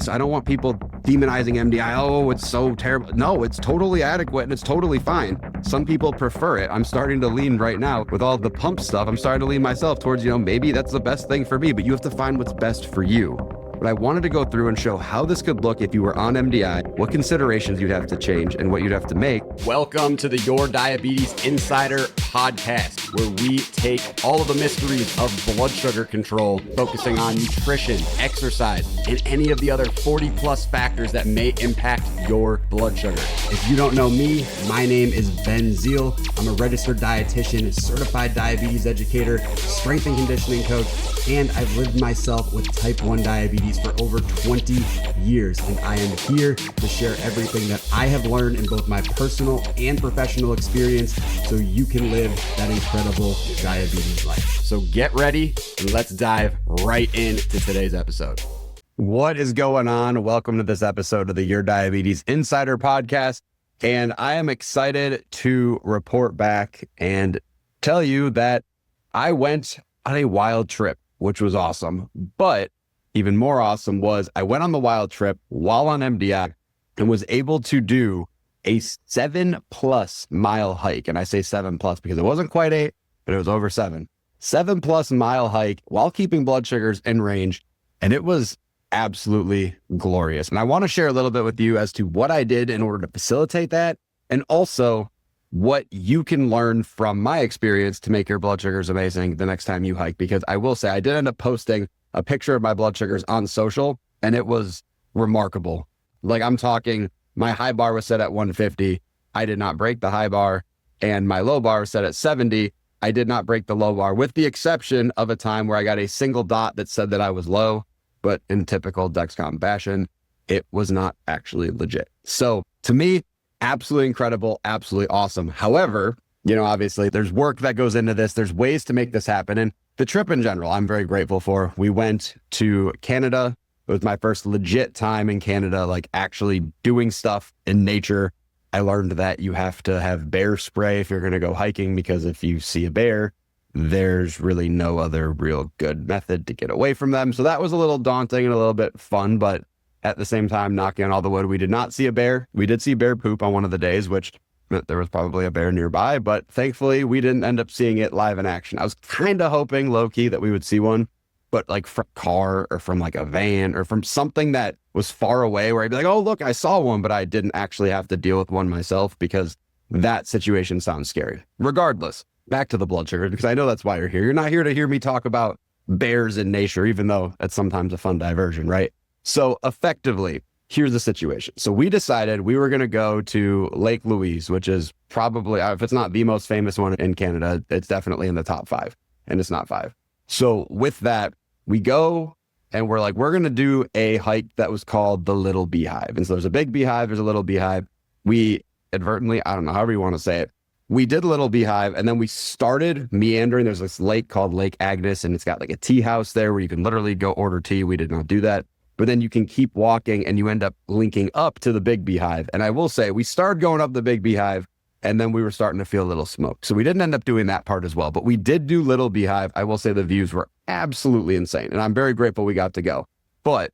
So I don't want people demonizing MDI. Oh, it's so terrible. No, it's totally adequate and it's totally fine. Some people prefer it. I'm starting to lean right now with all the pump stuff. I'm starting to lean myself towards, maybe that's the best thing for me, but you have to find what's best for you. But I wanted to go through and show how this could look if you were on MDI, what considerations you'd have to change and what you'd have to make. Welcome to the Your Diabetes Insider podcast, where we take all of the mysteries of blood sugar control, focusing on nutrition, exercise, and any of the other 40 plus factors that may impact your blood sugar. If you don't know me, my name is Ben Zeal. I'm a registered dietitian, certified diabetes educator, strength and conditioning coach, and I've lived myself with type 1 diabetes for over 20 years, and I am here to share everything that I have learned in both my personal and professional experience so you can live that incredible diabetes life. So get ready and let's dive right into today's episode. What is going on? Welcome to this episode of the Your Diabetes Insider podcast, and I am excited to report back and tell you that I went on a wild trip, which was awesome. But even more awesome was I went on the wild trip while on MDI and was able to do a 7+ mile hike. And I say 7+ because it wasn't quite 8, but it was over 7. 7+ mile hike while keeping blood sugars in range. And it was absolutely glorious. And I want to share a little bit with you as to what I did in order to facilitate that, and also what you can learn from my experience to make your blood sugars amazing the next time you hike. Because I will say I did end up posting a picture of my blood sugars on social, and it was remarkable. Like, I'm talking, my high bar was set at 150. I did not break the high bar, and my low bar was set at 70. I did not break the low bar, with the exception of a time where I got a single dot that said that I was low, but in typical Dexcom fashion, it was not actually legit. So to me, absolutely incredible, absolutely awesome. However, obviously there's work that goes into this. There's ways to make this happen. And the trip in general, I'm very grateful for. We went to Canada. It was my first legit time in Canada, like actually doing stuff in nature. I learned that you have to have bear spray if you're going to go hiking, because if you see a bear, there's really no other real good method to get away from them. So that was a little daunting and a little bit fun, but at the same time, knocking on all the wood, we did not see a bear. We did see bear poop on one of the days, which meant there was probably a bear nearby, but thankfully we didn't end up seeing it live in action. I was kind of hoping low-key that we would see one, but like from a car or from like a van or from something that was far away where I'd be like, oh, look, I saw one, but I didn't actually have to deal with one myself, because that situation sounds scary. Regardless, back to the blood sugar, because I know that's why you're here. You're not here to hear me talk about bears in nature, even though it's sometimes a fun diversion, right? So effectively, here's the situation. So we decided we were going to go to Lake Louise, which is probably, if it's not the most famous one in Canada, it's definitely in the top 5, and it's not 5. So with that, we go and we're like, we're going to do a hike that was called the Little Beehive. And so there's a big beehive, there's a little beehive. We inadvertently, I don't know, however you want to say it, we did Little Beehive, and then we started meandering. There's this lake called Lake Agnes, and it's got like a tea house there where you can literally go order tea. We did not do that. But then you can keep walking and you end up linking up to the big beehive. And I will say, we started going up the big beehive, and then we were starting to feel a little smoke. So we didn't end up doing that part as well, but we did do Little Beehive. I will say the views were absolutely insane, and I'm very grateful we got to go. But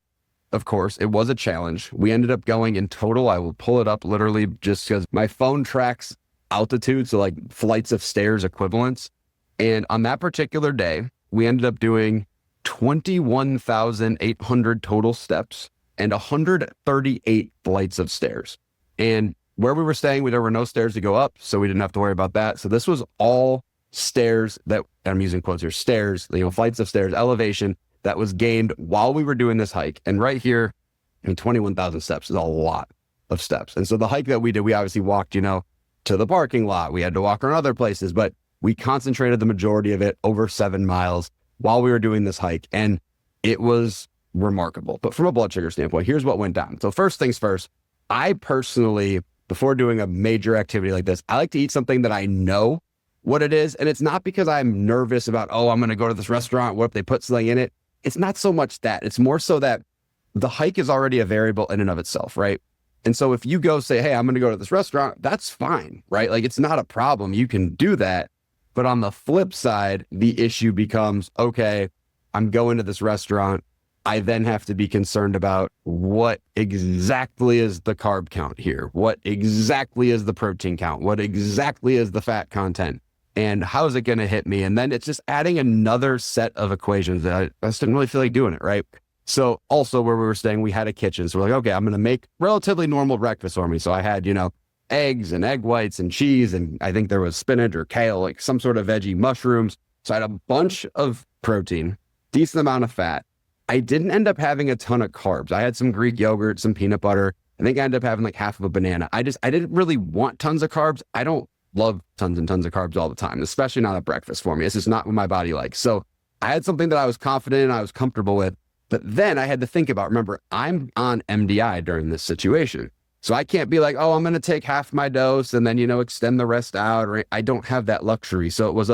of course, it was a challenge. We ended up going in total, I will pull it up literally just because my phone tracks altitude, so like flights of stairs equivalents. And on that particular day, we ended up doing 21,800 total steps and 138 flights of stairs. And where we were staying, there were no stairs to go up, so we didn't have to worry about that. So this was all stairs that, I'm using quotes here, stairs, flights of stairs, elevation that was gained while we were doing this hike. And right here, 21,000 steps is a lot of steps. And so the hike that we did, we obviously walked, to the parking lot. We had to walk around other places, but we concentrated the majority of it over 7 miles while we were doing this hike, and it was remarkable. But from a blood sugar standpoint, here's what went down. So first things first, I personally, before doing a major activity like this, I like to eat something that I know what it is. And it's not because I'm nervous about, oh, I'm going to go to this restaurant, what if they put something in it? It's not so much that. It's more so that the hike is already a variable in and of itself, right? And so if you go say, hey, I'm going to go to this restaurant, that's fine, right? Like, it's not a problem. You can do that. But on the flip side, the issue becomes, okay, I'm going to this restaurant. I then have to be concerned about what exactly is the carb count here? What exactly is the protein count? What exactly is the fat content? And how is it going to hit me? And then it's just adding another set of equations that I just didn't really feel like doing it, right? So also where we were staying, we had a kitchen. So we're like, okay, I'm going to make relatively normal breakfast for me. So I had, eggs and egg whites and cheese. And I think there was spinach or kale, like some sort of veggie, mushrooms. So I had a bunch of protein, decent amount of fat. I didn't end up having a ton of carbs. I had some Greek yogurt, some peanut butter. I think I ended up having like half of a banana. I didn't really want tons of carbs. I don't love tons and tons of carbs all the time, especially not at breakfast for me. This is not what my body likes. So I had something that I was confident in, I was comfortable with. But then I had to think about, remember, I'm on MDI during this situation. So I can't be like, oh, I'm going to take half my dose and then, extend the rest out. Or I don't have that luxury. So it was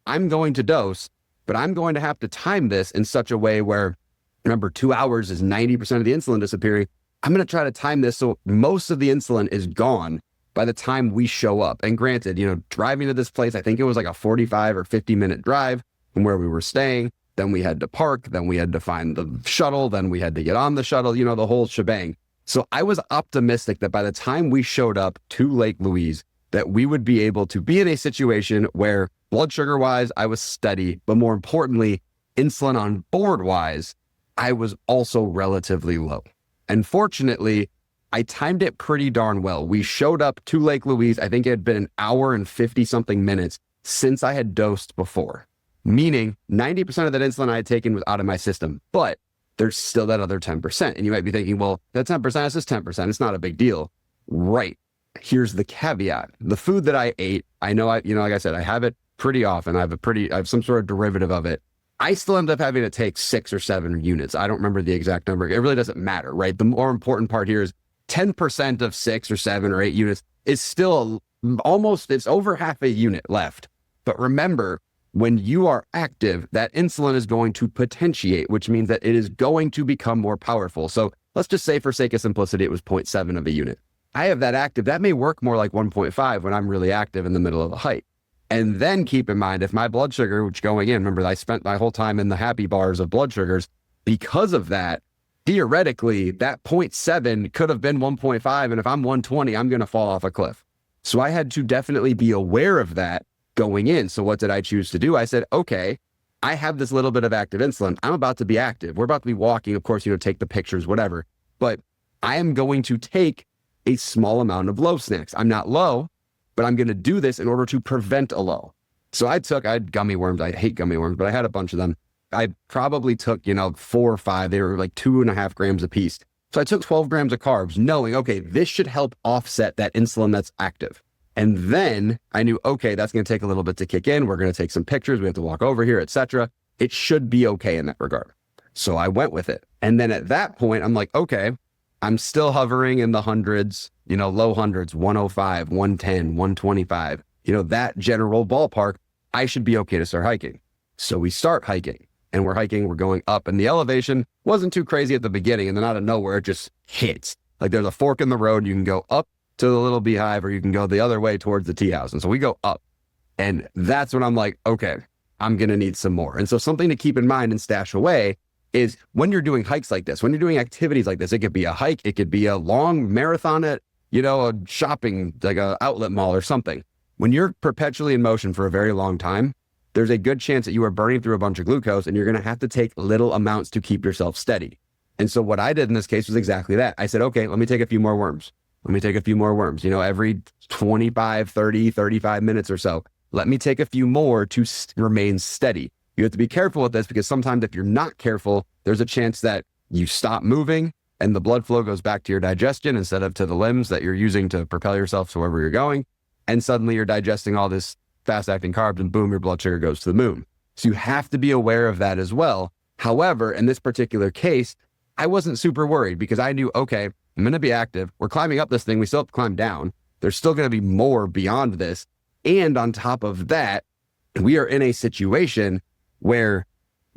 I'm going to dose, but I'm going to have to time this in such a way where, remember, 2 hours is 90% of the insulin disappearing. I'm going to try to time this so most of the insulin is gone by the time we show up. And granted, driving to this place, I think it was like a 45 or 50-minute drive from where we were staying. Then we had to park. Then we had to find the shuttle. Then we had to get on the shuttle, the whole shebang. So I was optimistic that by the time we showed up to Lake Louise, that we would be able to be in a situation where blood sugar wise, I was steady, but more importantly, insulin on board wise, I was also relatively low. And fortunately, I timed it pretty darn well. We showed up to Lake Louise. I think it had been an hour and 50 something minutes since I had dosed before, meaning 90% of that insulin I had taken was out of my system, but there's still that other 10%. And you might be thinking, well, that 10% is just 10%. It's not a big deal. Right. Here's the caveat. The food that I ate, I know like I said, I have it pretty often. I have some sort of derivative of it. I still end up having to take 6 or 7 units. I don't remember the exact number. It really doesn't matter, right? The more important part here is 10% of 6 or 7 or 8 units is still it's over half a unit left. But remember, when you are active, that insulin is going to potentiate, which means that it is going to become more powerful. So let's just say for sake of simplicity, it was 0.7 of a unit. I have that active. That may work more like 1.5 when I'm really active in the middle of a hike. And then keep in mind, if my blood sugar, which going in, remember, I spent my whole time in the happy bars of blood sugars. Because of that, theoretically, that 0.7 could have been 1.5. And if I'm 120, I'm going to fall off a cliff. So I had to definitely be aware of that going in. So what did I choose to do? I said, okay, I have this little bit of active insulin. I'm about to be active. We're about to be walking. Of course, take the pictures, whatever. But I am going to take a small amount of low snacks. I'm not low, but I'm going to do this in order to prevent a low. So I had gummy worms. I hate gummy worms, but I had a bunch of them. I probably took, 4 or 5. They were like 2.5 grams a piece. So I took 12 grams of carbs knowing, okay, this should help offset that insulin that's active. And then I knew, okay, that's going to take a little bit to kick in. We're going to take some pictures. We have to walk over here, etc. It should be okay in that regard. So I went with it. And then at that point, I'm like, okay, I'm still hovering in the hundreds, low hundreds, 105, 110, 125, that general ballpark. I should be okay to start hiking. So we start hiking and we're going up, and the elevation wasn't too crazy at the beginning. And then out of nowhere, it just hits. Like there's a fork in the road. You can go up to the little beehive or you can go the other way towards the tea house. And so we go up, and that's when I'm like, okay, I'm going to need some more. And so something to keep in mind and stash away is when you're doing hikes like this, when you're doing activities like this, it could be a hike, it could be a long marathon at, a shopping, like a outlet mall or something. When you're perpetually in motion for a very long time, there's a good chance that you are burning through a bunch of glucose and you're going to have to take little amounts to keep yourself steady. And so what I did in this case was exactly that. I said, okay, let me take a few more worms. Every 25, 30, 35 minutes or so, let me take a few more to remain steady. You have to be careful with this because sometimes if you're not careful, there's a chance that you stop moving and the blood flow goes back to your digestion instead of to the limbs that you're using to propel yourself to wherever you're going. And suddenly you're digesting all this fast-acting carbs and boom, your blood sugar goes to the moon. So you have to be aware of that as well. However, in this particular case, I wasn't super worried because I knew, okay, I'm going to be active. We're climbing up this thing. We still have to climb down. There's still going to be more beyond this. And on top of that, we are in a situation where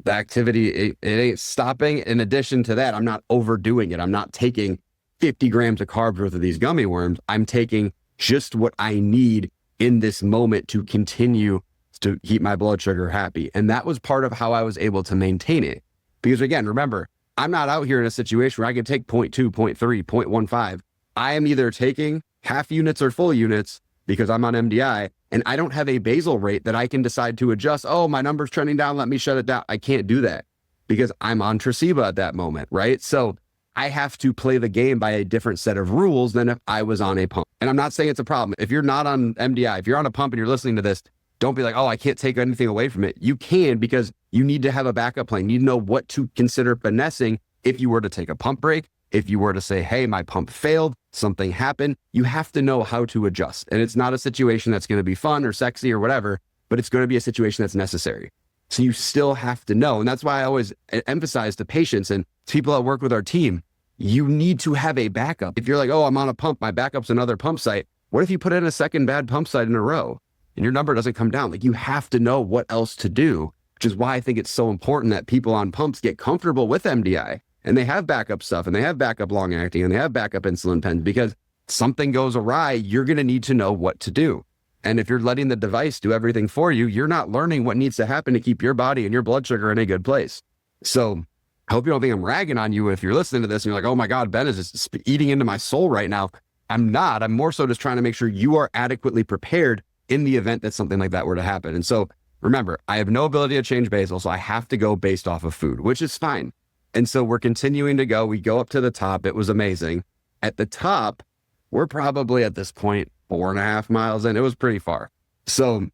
the activity, it ain't stopping. In addition to that, I'm not overdoing it. I'm not taking 50 grams of carbs worth of these gummy worms. I'm taking just what I need in this moment to continue to keep my blood sugar happy. And that was part of how I was able to maintain it. Because again, remember, I'm not out here in a situation where I can take 0.2, 0.3, 0.15. I am either taking half units or full units because I'm on MDI, and I don't have a basal rate that I can decide to adjust. Oh, my number's trending down, let me shut it down. I can't do that because I'm on Tresiba at that moment, right? So I have to play the game by a different set of rules than if I was on a pump. And I'm not saying it's a problem. If you're not on MDI, if you're on a pump and you're listening to this, don't be like, oh, I can't take anything away from it. You can, because you need to have a backup plan. You need to know what to consider finessing if you were to take a pump break, if you were to say, hey, my pump failed, something happened. You have to know how to adjust. And it's not a situation that's going to be fun or sexy or whatever, but it's going to be a situation that's necessary. So you still have to know. And that's why I always emphasize to patients and people that work with our team, you need to have a backup. If you're like, oh, I'm on a pump, my backup's another pump site. What if you put in a second bad pump site in a row and your number doesn't come down? Like, you have to know what else to do, which is why I think it's so important that people on pumps get comfortable with MDI and they have backup stuff and they have backup long acting and they have backup insulin pens, because something goes awry, you're going to need to know what to do. And if you're letting the device do everything for you, you're not learning what needs to happen to keep your body and your blood sugar in a good place. So I hope you don't think I'm ragging on you if you're listening to this and you're like, oh my God, Ben is just eating into my soul right now. I'm not. I'm more so just trying to make sure you are adequately prepared in the event that something like that were to happen. And so remember, I have no ability to change basal, so I have to go based off of food, which is fine. And so we're continuing to go. We go up to the top. It was amazing. At the top, we're probably at this point 4.5 miles in. It was pretty far. So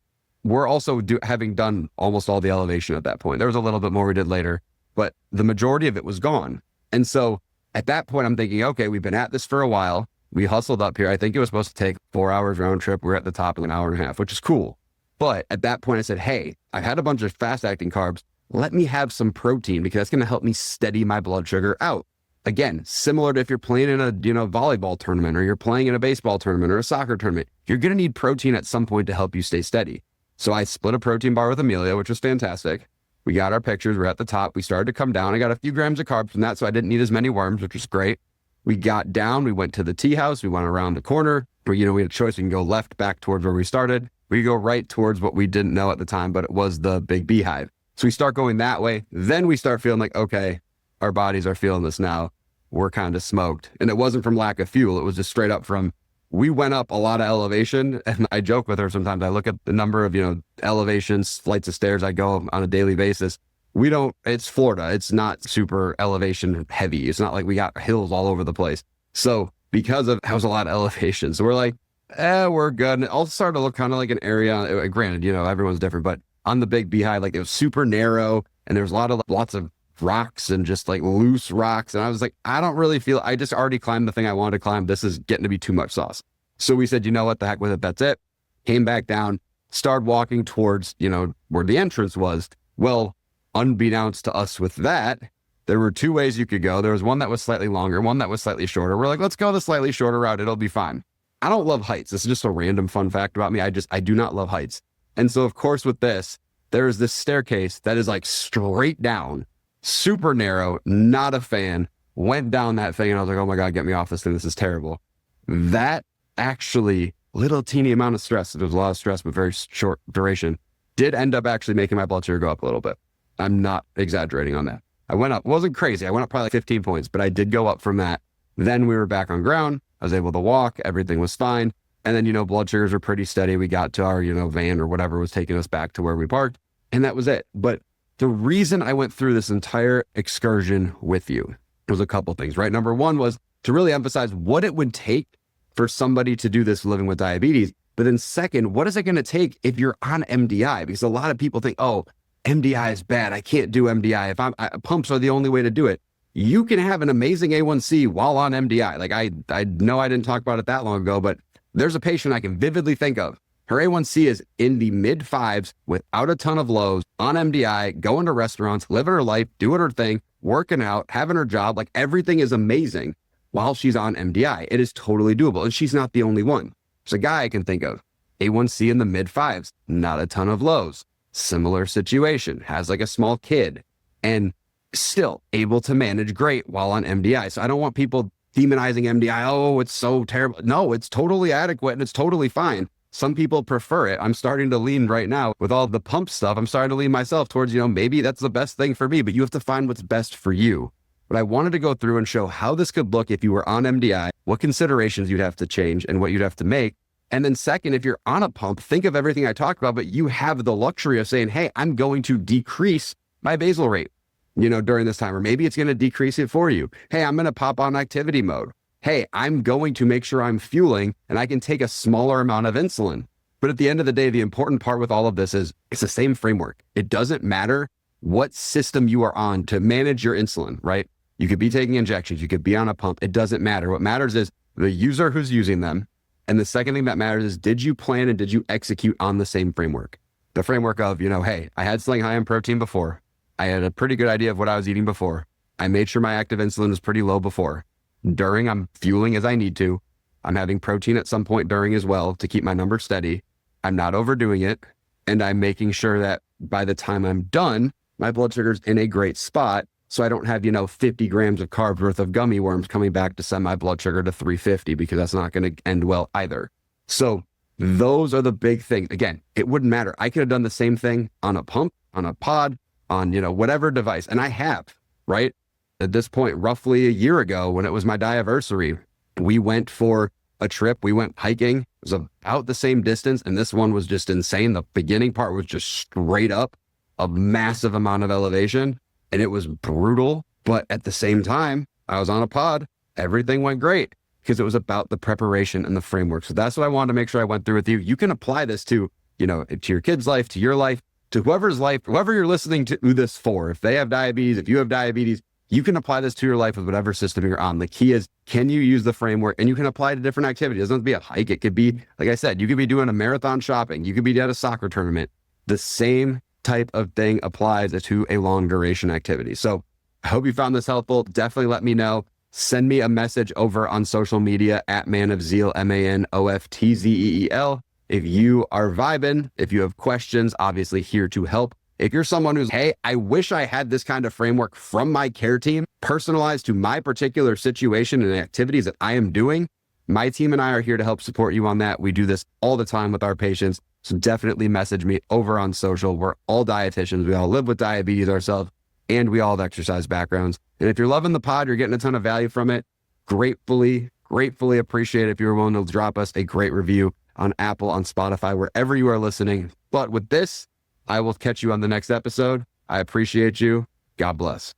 we're also having done almost all the elevation at that point. There was a little bit more we did later, but the majority of it was gone. And so at that point, I'm thinking, okay, we've been at this for a while. We hustled up here. I think it was supposed to take 4 hours round trip. We're at the top in an hour and a half, which is cool. But at that point I said, hey, I've had a bunch of fast acting carbs. Let me have some protein, because that's going to help me steady my blood sugar out. Again, similar to if you're playing in a volleyball tournament, or you're playing in a baseball tournament or a soccer tournament, you're going to need protein at some point to help you stay steady. So I split a protein bar with Amelia, which was fantastic. We got our pictures. We're at the top. We started to come down. I got a few grams of carbs from that, so I didn't need as many worms, which was great. We got down. We went to the tea house. We went around the corner where, we had a choice. We can go left back towards where we started. We go right towards what we didn't know at the time, but it was the big beehive. So we start going that way. Then we start feeling like, okay, our bodies are feeling this now. We're kind of smoked. And it wasn't from lack of fuel. It was just straight up from, we went up a lot of elevation. And I joke with her sometimes. I look at the number of, elevations, flights of stairs I go on a daily basis. It's Florida. It's not super elevation heavy. It's not like we got hills all over the place. So because of, that was a lot of elevation. So we're like, we're good. And it also started to look kind of like an area, granted, everyone's different, but on the big beehive, like, it was super narrow and there was lots of rocks and just like loose rocks. And I was like, I don't really feel, I just already climbed the thing I wanted to climb. This is getting to be too much sauce. So we said, you know what, the heck with it. That's it. Came back down, started walking towards, where the entrance was. Well, unbeknownst to us with that, there were two ways you could go. There was one that was slightly longer, one that was slightly shorter. We're like, let's go the slightly shorter route. It'll be fine. I don't love heights. This is just a random fun fact about me. I do not love heights. And so of course with this, there is this staircase that is like straight down, super narrow, not a fan. Went down that thing and I was like, oh my God, get me off this thing. This is terrible. That actually, little teeny amount of stress, there was a lot of stress, but very short duration, did end up actually making my blood sugar go up a little bit. I'm not exaggerating on that. I went up, it wasn't crazy. I went up probably like 15 points, but I did go up from that. Then we were back on ground. I was able to walk. Everything was fine. And then, blood sugars were pretty steady. We got to our, van or whatever was taking us back to where we parked. And that was it. But the reason I went through this entire excursion with you was a couple things, right? Number one was to really emphasize what it would take for somebody to do this living with diabetes. But then second, what is it going to take if you're on MDI? Because a lot of people think, oh, MDI is bad. I can't do MDI. Pumps are the only way to do it. You can have an amazing A1C while on MDI. Like I know I didn't talk about it that long ago, but there's a patient I can vividly think of. Her A1C is in the mid fives without a ton of lows, on MDI, going to restaurants, living her life, doing her thing, working out, having her job. Like, everything is amazing while she's on MDI. It is totally doable. And she's not the only one. There's a guy I can think of, A1C in the mid fives, not a ton of lows, similar situation, has like a small kid and still able to manage great while on MDI. So I don't want people demonizing MDI. Oh, it's so terrible. No, it's totally adequate and it's totally fine. Some people prefer it. I'm starting to lean right now with all the pump stuff. I'm starting to lean myself towards, maybe that's the best thing for me, but you have to find what's best for you. But I wanted to go through and show how this could look if you were on MDI, what considerations you'd have to change and what you'd have to make. And then second, if you're on a pump, think of everything I talked about, but you have the luxury of saying, hey, I'm going to decrease my basal rate, during this time, or maybe it's going to decrease it for you. Hey, I'm going to pop on activity mode. Hey, I'm going to make sure I'm fueling and I can take a smaller amount of insulin. But at the end of the day, the important part with all of this is it's the same framework. It doesn't matter what system you are on to manage your insulin, right? You could be taking injections, you could be on a pump. It doesn't matter. What matters is the user who's using them. And the second thing that matters is, did you plan and did you execute on the same framework? The framework of, hey, I had something high in protein before. I had a pretty good idea of what I was eating before. I made sure my active insulin was pretty low before. During, I'm fueling as I need to. I'm having protein at some point during as well to keep my numbers steady. I'm not overdoing it. And I'm making sure that by the time I'm done, my blood sugar's in a great spot. So I don't have, 50 grams of carbs worth of gummy worms coming back to send my blood sugar to 350, because that's not going to end well either. So those are the big things. Again, it wouldn't matter. I could have done the same thing on a pump, on a pod, on, whatever device. And I have, right? At this point, roughly a year ago, when it was my diaversary, we went for a trip. We went hiking. It was about the same distance. And this one was just insane. The beginning part was just straight up a massive amount of elevation. And it was brutal. But at the same time, I was on a pod. Everything went great because it was about the preparation and the framework. So that's what I wanted to make sure I went through with you. You can apply this to, to your kid's life, to your life, to whoever's life, whoever you're listening to this for. If they have diabetes, if you have diabetes, you can apply this to your life with whatever system you're on. The key is, can you use the framework? And you can apply to different activities. It doesn't have to be a hike. It could be, like I said, you could be doing a marathon shopping. You could be at a soccer tournament. The same type of thing applies to a long duration activity. So I hope you found this helpful. Definitely let me know. Send me a message over on social media at Man of Zeal, MANOFTZEEL. If you are vibing, if you have questions, obviously here to help. If you're someone who's, hey, I wish I had this kind of framework from my care team, personalized to my particular situation and activities that I am doing, my team and I are here to help support you on that. We do this all the time with our patients. So definitely message me over on social. We're all dietitians. We all live with diabetes ourselves, and we all have exercise backgrounds. And if you're loving the pod, you're getting a ton of value from it, gratefully appreciate it if you're willing to drop us a great review on Apple, on Spotify, wherever you are listening. But with this, I will catch you on the next episode. I appreciate you. God bless.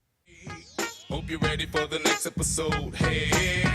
Hope you're ready for the next episode. Hey.